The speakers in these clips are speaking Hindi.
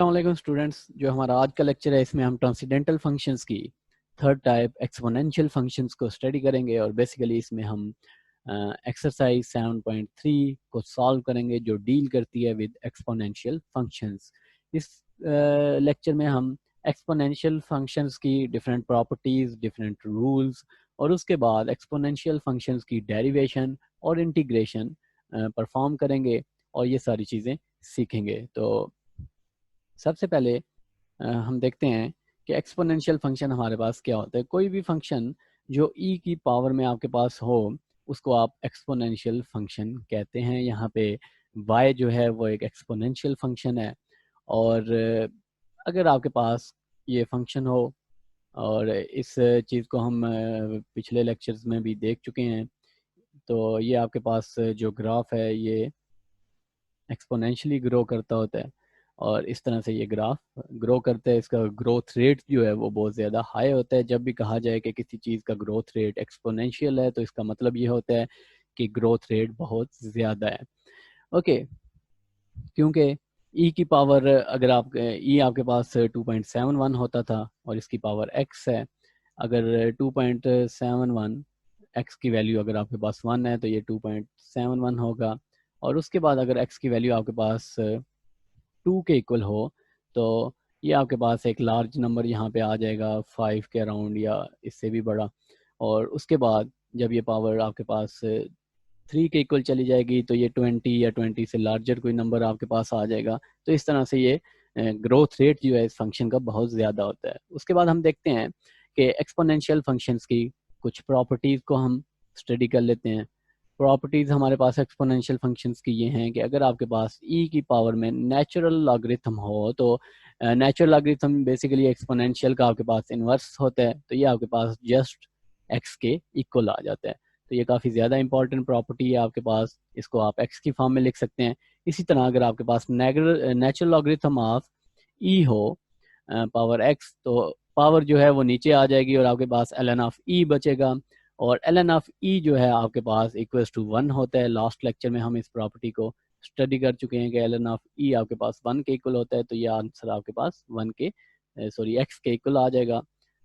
अस्सलाम स्टूडेंट्स, जो हमारा आज का लेक्चर है इसमें हम ट्रांसेंडेंटल फंक्शंस की थर्ड टाइप एक्सपोनेंशियल फंक्शंस को स्टडी करेंगे और बेसिकली इसमें हम एक्सरसाइज 7.3 को सॉल्व करेंगे जो डील करती है विद एक्सपोनेंशियल फंक्शंस। इस लेक्चर में हम एक्सपोनेंशियल फंक्शंस की डिफरेंट प्रॉपर्टीज़, डिफरेंट रूल्स और उसके बाद एक्सपोनेंशियल फंक्शंस की डेरिवेशन और इंटीग्रेशन परफॉर्म करेंगे और ये सारी चीज़ें सीखेंगे। तो सबसे पहले हम देखते हैं कि एक्सपोनेंशियल फंक्शन हमारे पास क्या होता है। कोई भी फंक्शन जो ई की पावर में आपके पास हो उसको आप एक्सपोनेंशियल फंक्शन कहते हैं। यहाँ पे y जो है वो एक एक्सपोनेंशियल फंक्शन है और अगर आपके पास ये फंक्शन हो, और इस चीज़ को हम पिछले लेक्चर्स में भी देख चुके हैं, तो ये आपके पास जो ग्राफ है ये एक्सपोनेंशियली ग्रो करता होता है और इस तरह से ये ग्राफ ग्रो करता है। इसका ग्रोथ रेट जो है वो बहुत ज़्यादा हाई होता है। जब भी कहा जाए कि किसी चीज़ का ग्रोथ रेट एक्सपोनेंशियल है तो इसका मतलब ये होता है कि ग्रोथ रेट बहुत ज़्यादा है। ओके, क्योंकि ई की पावर अगर आप ई आपके पास 2.71 होता था और इसकी पावर x है। अगर 2.71 x की वैल्यू अगर आपके पास 1 है तो ये 2.71 होगा, और उसके बाद अगर x की वैल्यू आपके पास 2 के इक्वल हो तो ये आपके पास एक लार्ज नंबर यहाँ पे आ जाएगा 5 के अराउंड या इससे भी बड़ा। और उसके बाद जब ये पावर आपके पास 3 के इक्वल चली जाएगी तो ये 20 या 20 से लार्जर कोई नंबर आपके पास आ जाएगा। तो इस तरह से ये ग्रोथ रेट जो है इस फंक्शन का बहुत ज़्यादा होता है। उसके बाद हम देखते हैं कि एक्सपोनेंशियल फंक्शंस की कुछ प्रॉपर्टीज़ को हम स्टडी कर लेते हैं। प्रॉपर्टीज़ हमारे पास एक्सपोनेंशियल फंक्शंस की ये हैं कि अगर आपके पास ई की पावर में नेचुरल लॉगरिथम हो तो नेचुरल लॉगरिथम बेसिकली एक्सपोनेंशियल का आपके पास इन्वर्स होता है, तो ये आपके पास जस्ट एक्स के इक्वल आ जाता है। तो ये काफ़ी ज़्यादा इंपॉर्टेंट प्रॉपर्टी है आपके पास, इसको आप एक्स की फॉर्म में लिख सकते हैं। इसी तरह अगर आपके पास नेचुरल लॉगरिथम ऑफ ई हो पावर एक्स, तो पावर जो है वो नीचे आ जाएगी और आपके पास ln ऑफ ई बचेगा, और ln ऑफ ई जो है आपके पास इक्वल्स टू 1 होता है। लास्ट लेक्चर में हम इस प्रॉपर्टी को स्टडी कर चुके हैं कि ln ऑफ ई आपके पास 1 के इक्वल होता है, तो ये आंसर आपके पास 1 के एक्स के इक्वल आ जाएगा।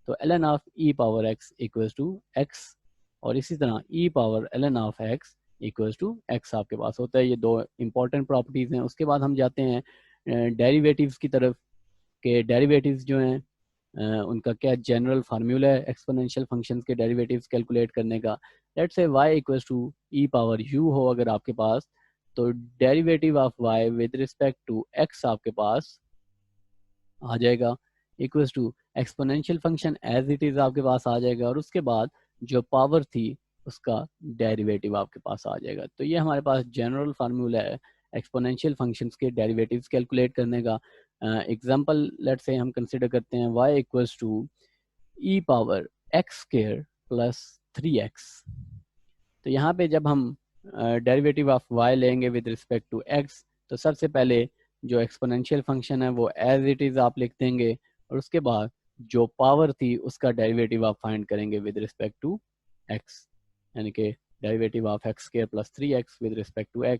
तो ln of e power x equals to x, और इसी तरह e power ln of x equals to x आपके पास होता है। ये दो इंपॉर्टेंट प्रॉपर्टीज़ हैं। उसके बाद हम जाते हैं डेरिवेटिव्स की तरफ के डेरिवेटिव्स जो हैं उनका क्या जनरल फार्मूला है एक्सपोनेंशियल फंक्शंस के डेरिवेटिव्स कैलकुलेट करने का। Let's say y equals to e power u हो अगर आपके पास, तो derivative of y with respect to x आपके पास आ जाएगा equals to exponential function as it is आपके पास आ जाएगा, और उसके बाद जो पावर थी उसका डेरिवेटिव आपके पास आ जाएगा। तो ये हमारे पास जनरल फार्मूला है एक्सपोनेंशियल फंक्शंस के डेरिवेटिव्स कैलकुलेट करने का। एग्जांपल लेट्स से हम कंसिडर करते हैं y equals to e power x square plus 3x। तो यहाँ पे जब हम डेरिवेटिव ऑफ y लेंगे विद रिस्पेक्ट टू x, तो सबसे पहले जो एक्सपोनेंशियल फंक्शन है वो एज इट इज़ आप लिख देंगे, और उसके बाद जो पावर थी उसका डेरिवेटिव आप फाइंड करेंगे विद रिस्पेक्ट टू x, यानी कि derivative of x square plus 3x with respect to x।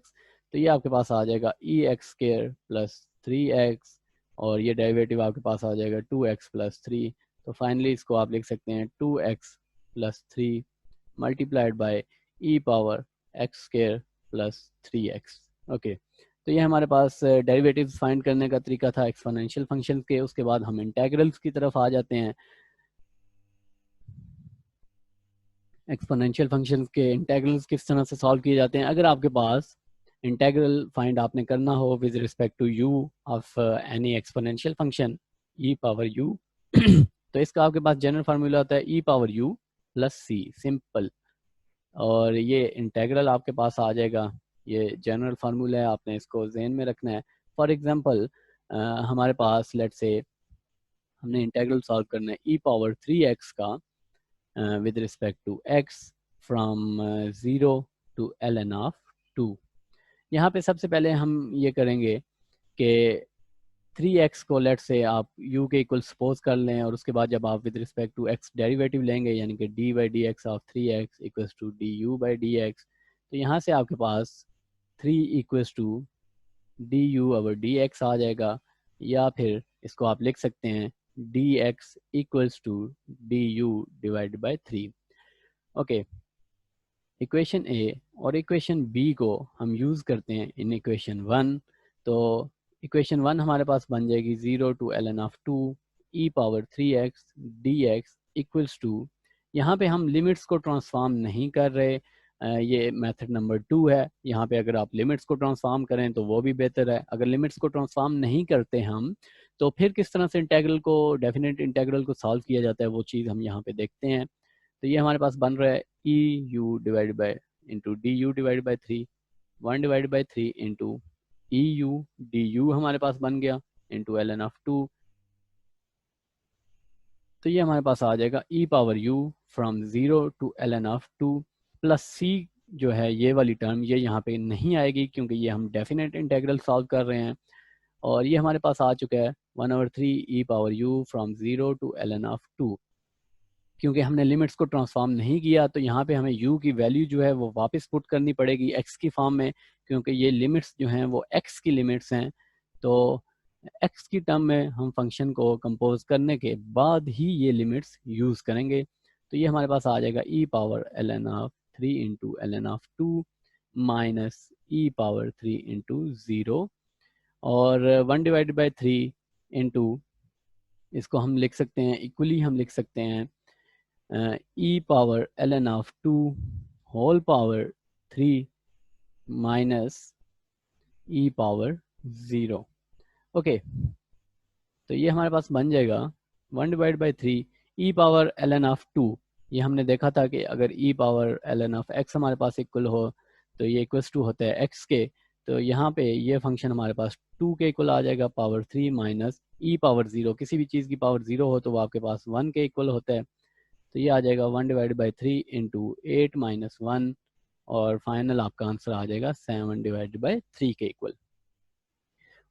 तो ये आपके पास आ जाएगा ई एक्स स्क्वायर प्लस 3x, और ये डेरिवेटिव आपके पास आ जाएगा 2x प्लस 3। तो फाइनली इसको आप लिख सकते हैं 2x plus 3 multiplied by E power x square plus 3x। Okay, तो ये हमारे पास डेरिवेटिव्स फाइंड करने का तरीका था एक्सपोनेंशियल फंक्शन के। उसके बाद हम इंटेग्रल्स की तरफ आ जाते हैं। एक्सपोनेंशियल फंक्शन के इंटेग्रल्स किस तरह से सॉल्व किए जाते हैं। अगर आपके पास इंटेग्रल फाइंड आपने करना हो with respect to u of any exponential function e power u तो इसका आपके पास जनरल फार्मूला होता है e power u plus c, simple. और ये इंटेग्रल आपके पास आ जाएगा, ये जनरल फार्मूला है, आपने इसको जहन में रखना है। फॉर एग्जांपल हमारे पास लेट्स से हमने इंटेग्रल सॉल्व करना है e पावर 3x का with respect to x from 0 to ln of 2। यहाँ पे सबसे पहले हम ये करेंगे कि 3x को लेट से आप u के इक्वल सपोज कर लें, और उसके बाद जब आप with respect to x derivative लेंगे यानी कि d by d x of 3x equals to d u by d x, तो यहाँ से आपके पास 3 equals to d u over d x आ जाएगा। या फिर इसको आप लिख सकते हैं dx equals to du divided by 3। Okay, equation A और इक्वेशन बी को हम यूज़ करते हैं इन इक्वेशन 1। तो इक्वेशन 1 हमारे पास बन जाएगी 0 to ln of 2 e power 3x dx equals to, यहाँ पे हम लिमिट्स को ट्रांसफॉर्म नहीं कर रहे, ये मेथड नंबर 2 है। यहाँ पे अगर आप लिमिट्स को ट्रांसफॉर्म करें तो वो भी बेहतर है। अगर लिमिट्स को ट्रांसफॉर्म नहीं करते हम, तो फिर किस तरह से इंटेग्रल को, डेफिनेट इंटेग्रल को सॉल्व किया जाता है, वो चीज़ हम यहाँ पे देखते हैं। तो ये हमारे पास बन रहा है E U divide by into d you divide by 3, 1 divide by 3 into e u d you हमारे पास बन गया इंटू एल एन ऑफ 2। तो ये हमारे पास आ जाएगा e power u from 0 to l n of 2 plus c जो है ये वाली टर्म ये यहाँ पे नहीं आएगी क्योंकि ये हम डेफिनेट इंटेग्रल सॉल्व कर रहे हैं। और ये हमारे पास आ चुका है 1/3 e power u from 0 to l n of 2। क्योंकि हमने लिमिट्स को ट्रांसफॉर्म नहीं किया तो यहाँ पे हमें u की वैल्यू जो है वो वापस पुट करनी पड़ेगी x की फॉर्म में, क्योंकि ये लिमिट्स जो हैं वो x की लिमिट्स हैं। तो x की टर्म में हम फंक्शन को कंपोज करने के बाद ही ये लिमिट्स यूज़ करेंगे। तो ये हमारे पास आ जाएगा e power ln of 3 into ln of 2 minus e power 3 into 0 और 1 डिवाइडेड बाई 3 इंटू, इसको हम लिख सकते हैं इक्वली, हम लिख सकते हैं e power ln of 2 whole power 3 minus e power 0। Okay, तो ये हमारे पास बन जाएगा 1 divide by 3 e power ln of 2। ये हमने देखा था कि अगर e power ln of x हमारे पास इक्वल हो तो ये इक्वल्स टू होता है x के। तो यहाँ पे ये फंक्शन हमारे पास 2 के इक्वल आ जाएगा पावर 3 माइनस e पावर 0। किसी भी चीज़ की पावर 0 हो तो वो आपके पास 1 के इक्वल होता है। तो ये आ जाएगा 1 डिवाइड बाई 3 इंटू 8 माइनस 1 और फाइनल आपका आंसर आ जाएगा 7 डिवाइड बाई 3 के इक्वल।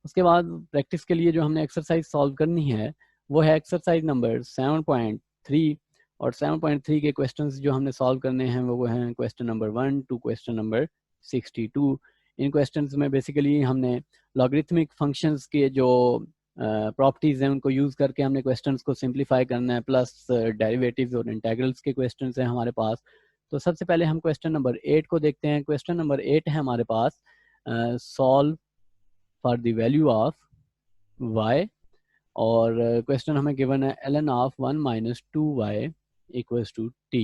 उसके बाद प्रैक्टिस के लिए जो हमने एक्सरसाइज सॉल्व करनी है वो है एक्सरसाइज नंबर 7.3। और 7.3 के क्वेश्चंस जो हमने सॉल्व करने हैं वो हैं question number 1 to question number 62। इन क्वेश्चंस में बेसिकली हमने लॉगरिथमिक फंक्शंस के जो प्रॉपर्टीज हैं उनको यूज़ करके हमने क्वेश्चंस को सिंप्लीफाई करना है, प्लस डेरिवेटिव्स और इंटेग्रल्स के क्वेश्चंस हैं हमारे पास। तो सबसे पहले हम क्वेश्चन नंबर 8 को देखते हैं। क्वेश्चन नंबर 8 है हमारे पास solve for the value of y, और क्वेश्चन हमें गिवन है ln of 1 minus 2y equals to t।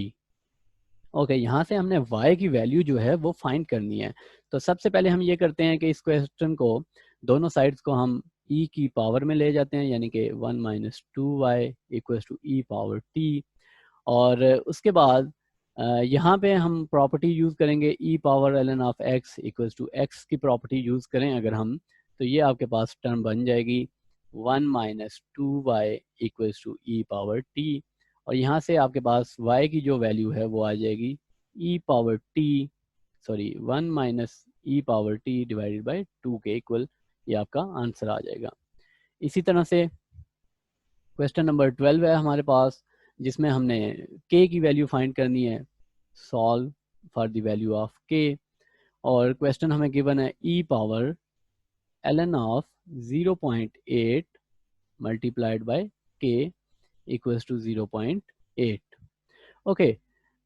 Okay, यहाँ से हमने y की वैल्यू जो है वो फाइंड करनी है। तो सबसे पहले हम ये करते हैं कि इस क्वेश्चन को दोनों साइड्स को हम e की पावर में ले जाते हैं, यानी कि 1 minus 2y equals to e power t। और उसके बाद यहाँ पे हम प्रॉपर्टी यूज़ करेंगे e power ln of x equals to x की प्रॉपर्टी यूज़ करें अगर हम, तो ये आपके पास टर्म बन जाएगी 1 minus 2y equals to e power t। और यहाँ से आपके पास y की जो वैल्यू है वो आ जाएगी e power t, sorry 1 minus e power t divided by 2 के इक्वल, ये आपका आंसर आ जाएगा। इसी तरह से क्वेश्चन नंबर 12 है हमारे पास, जिसमें हमने k की वैल्यू फाइंड करनी है, solve for the value of k। और क्वेश्चन हमें गिवन है e power ln of 0.8 multiplied by k equals to 0.8। Okay,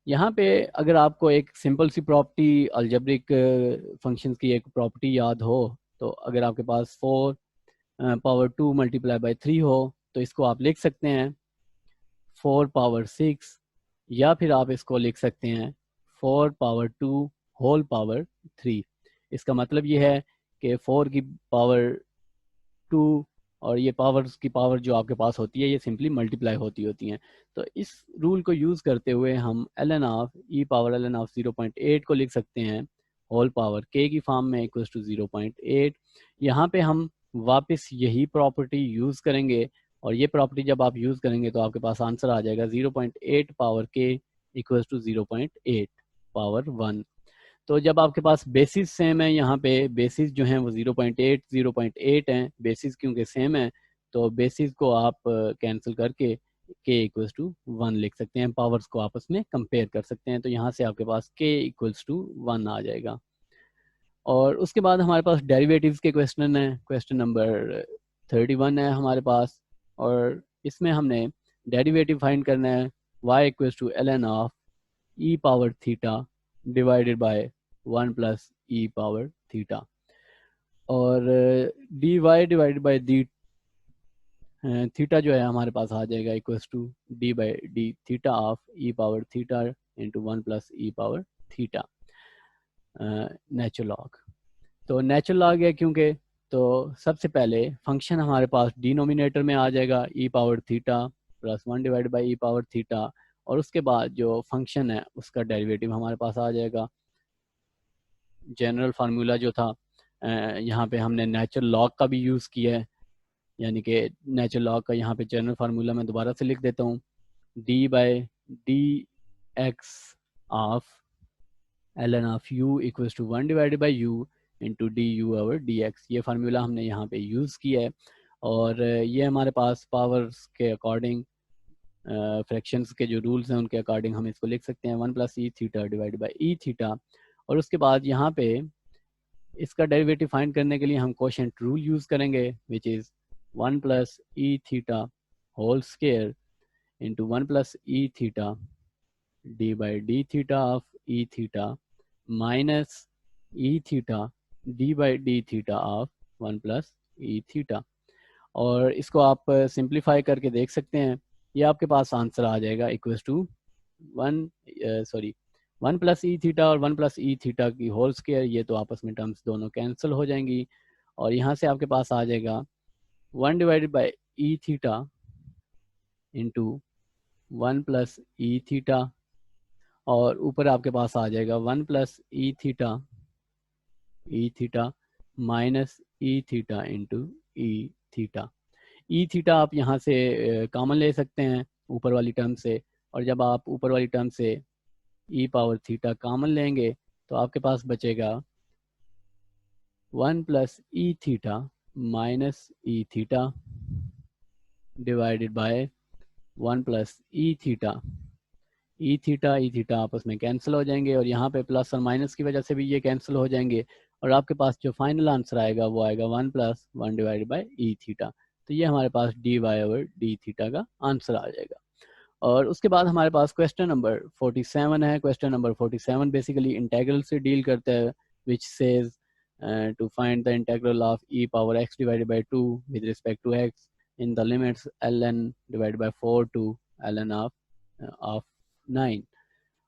यहाँ पे अगर आपको एक सिंपल सी प्रॉपर्टी अलजेब्रिक फंक्शंस की एक प्रॉपर्टी याद हो, तो अगर आपके पास 4 पावर 2 मल्टीप्लाई बाय 3 हो तो इसको आप लिख सकते हैं 4 पावर 6, या फिर आप इसको लिख सकते हैं 4 पावर 2 होल पावर 3। इसका मतलब ये है कि 4 की पावर 2 और ये पावर्स की पावर जो आपके पास होती है ये सिंपली मल्टीप्लाई होती हैं। तो इस रूल को यूज़ करते हुए हम ln of e power ln of 0.8 को लिख सकते हैं होल पावर k की फॉर्म में इक्वल्स टू 0.8। यहाँ पे हम वापस यही प्रॉपर्टी यूज़ करेंगे, और ये प्रॉपर्टी जब आप यूज़ करेंगे तो आपके पास आंसर आ जाएगा 0.8 power k equals to 0.8 power 1। तो जब आपके पास बेसिस सेम है, यहाँ पे बेसिस जो हैं वो 0.8 हैं, बेसिस क्योंकि सेम है तो बेसिस को आप कैंसिल करके k इक्वल्स टू 1 लिख सकते हैं, पावर्स को आपस में कंपेयर कर सकते हैं। तो यहाँ से आपके पास k इक्वल्स टू 1 आ जाएगा। और उसके बाद हमारे पास डेरिवेटिव्स के क्वेश्चन है, क्वेश्चन नंबर 31 है हमारे पास, और इसमें हमने डेरिवेटिव फाइंड करना है y equals to ln of e power theta divided by 1 plus e power theta, और dy divided by d theta जो है हमारे पास आ जाएगा equals to d by d theta of e power theta into 1 plus e power theta natural log. तो नेचुरल लॉग है क्योंकि, तो सबसे पहले फंक्शन हमारे पास डिनोमिनेटर में आ जाएगा e power theta plus 1 divide by e power theta, और उसके बाद जो फंक्शन है उसका डेरिवेटिव हमारे पास आ जाएगा। जनरल फार्मूला जो था यहाँ पे हमने नेचुरल लॉग का भी यूज़ किया है, यानी कि नेचुरल लॉग का यहाँ पे जनरल फार्मूला मैं दोबारा से लिख देता हूँ, d by d x of ln of u equals to 1 divided by u into d u over d x. ये फार्मूला हमने यहाँ पे यूज़ किया है, और ये हमारे पास पावर्स के अकॉर्डिंग, फ्रैक्शंस के जो रूल्स हैं उनके अकॉर्डिंग हम इसको लिख सकते हैं 1 plus e theta divided by e theta. और उसके बाद यहाँ पे इसका डेरिवेटिव फाइंड करने के लिए हम कोशेंट रूल यूज़ करेंगे, which is 1 plus e theta whole square into 1 plus e theta d by d theta of e theta minus e theta d by d theta of 1 plus e theta. और इसको आप सिंप्लीफाई करके देख सकते हैं, ये आपके पास आंसर आ जाएगा equals to 1 plus e theta और 1 प्लस ई थीटा की होल स्क्वायर, ये तो आपस में टर्म्स दोनों कैंसिल हो जाएंगी, और यहाँ से आपके पास आ जाएगा 1 divided by e theta into 1 plus e theta, और ऊपर आपके पास आ जाएगा 1 plus e theta minus e theta into E theta. E theta आप यहाँ से कॉमन ले सकते हैं ऊपर वाली टर्म से, और जब आप ऊपर वाली टर्म से ई पावर थीटा कॉमन लेंगे तो आपके पास बचेगा 1 plus e theta minus e theta divided by 1 plus e theta. E theta आपस में कैंसिल हो जाएंगे, और यहाँ पे प्लस और माइनस की वजह से भी ये कैंसिल हो जाएंगे, और आपके पास जो फाइनल आंसर आएगा वो आएगा 1 plus 1 divided by e theta. तो ये हमारे पास d y over d theta का आंसर आ जाएगा। और उसके बाद हमारे पास क्वेश्चन नंबर 47 है। क्वेश्चन नंबर 47 बेसिकली इंटेग्रल से डील करता है, which says to find the integral of e power x divided by 2 with respect to x in the limits ln divided by 4 to ln of 9।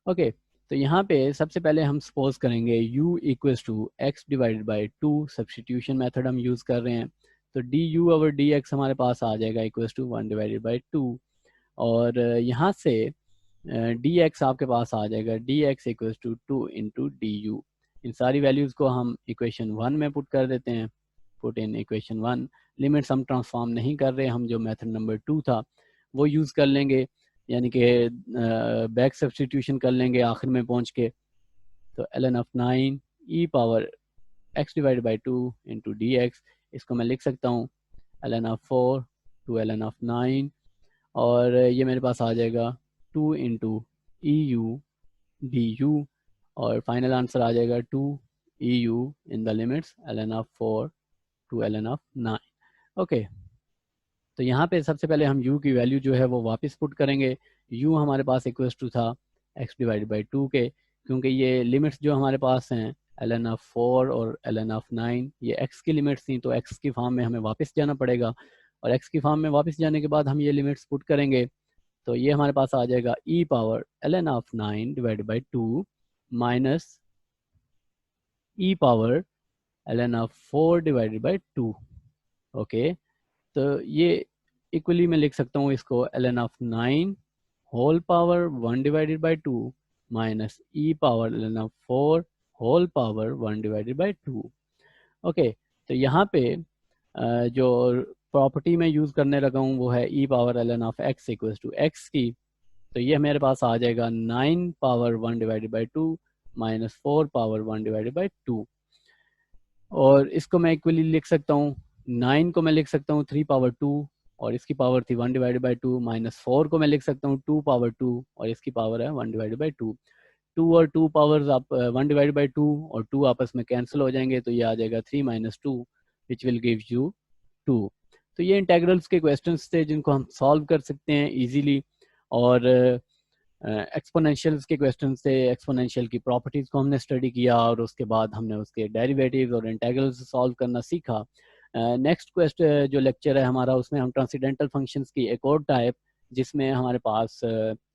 Okay, तो यहाँ पे सबसे पहले हम सपोज करेंगे u equals to x divided by 2, substitution method हम यूज़ कर रहे हैं, तो d u over d x हमारे पास आ जाएगा इक्वल्स टू 1 डिवाइडेड बाई 2, और यहाँ से डी एक्स आपके पास आ जाएगा d x equals to 2 into d u. इन सारी वैल्यूज़ को हम इक्वेशन 1 में पुट कर देते हैं, पुट इन इक्वेशन 1। लिमिट्स हम ट्रांसफॉर्म नहीं कर रहे, हम जो मेथड नंबर 2 था वो यूज़ कर लेंगे, यानी कि बैक सब्सटीट्यूशन कर लेंगे आखिर में पहुंच के। तो ln of 9 e power x divide by 2 into d x, इसको मैं लिख सकता हूँ ln of 4 to ln of 9, और ये मेरे पास आ जाएगा 2 into e u d u, और फाइनल आंसर आ जाएगा 2 e u in the limits ln of 4 to ln of 9। Okay, तो यहाँ पे सबसे पहले हम u की वैल्यू जो है वो वापस पुट करेंगे। u हमारे पास इक्वल्स टू था x डिवाइड बाई 2 के, क्योंकि ये लिमिट्स जो हमारे पास हैं ln ऑफ 4 और ln ऑफ 9 ये x की लिमिट्स थी, तो x की फॉर्म में हमें वापस जाना पड़ेगा, और x की फॉर्म में वापस जाने के बाद हम ये लिमिट्स पुट करेंगे, तो ये हमारे पास आ जाएगा e power ln of 9 divide by 2 minus e power ln of 4 divided by 2। Okay, तो ये इक्वली मैं लिख सकता हूँ इसको ln of 9 whole power 1 divided by 2 minus e power ln of 4 whole power 1 divided by 2। Okay, तो यहाँ पे जो प्रॉपर्टी मैं यूज़ करने लगा हूँ वो है e power ln of x equals to x की, तो ये मेरे पास आ जाएगा 9 power 1 divided by 2 minus 4 power 1 divided by 2, और इसको मैं इक्वली लिख सकता हूँ 9 को मैं लिख सकता हूँ 3 पावर 2, और इसकी पावर थी 1 डिवाइडेड बाई 2, माइनस 4 को मैं लिख सकता हूँ 2 पावर 2, और इसकी पावर है 1 डिवाइडेड बाई 2। 2 और 2 पावर्स आप 1 डिवाइडेड बाई 2 और 2 आपस में कैंसिल हो जाएंगे, तो ये आ जाएगा 3 minus 2 which will give you 2। तो ये इंटेग्रल्स के क्वेश्चंस थे जिनको हम सॉल्व कर सकते हैं इजीली। और एक्सपोनेंशियल्स के क्वेश्चंस थे, एक्सपोनेंशियल की प्रॉपर्टीज़ को हमने स्टडी किया और उसके बाद हमने उसके डेरिवेटिव्स और इंटेग्रल्स सॉल्व करना सीखा। नेक्स्ट क्वेश्चन जो लेक्चर है हमारा, उसमें हम ट्रांसेंडेंटल फंक्शंस की एक और टाइप, जिसमें हमारे पास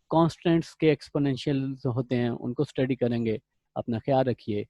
कॉन्स्टेंट्स के एक्सपोनेंशियल्स होते हैं, उनको स्टडी करेंगे। अपना ख्याल रखिए।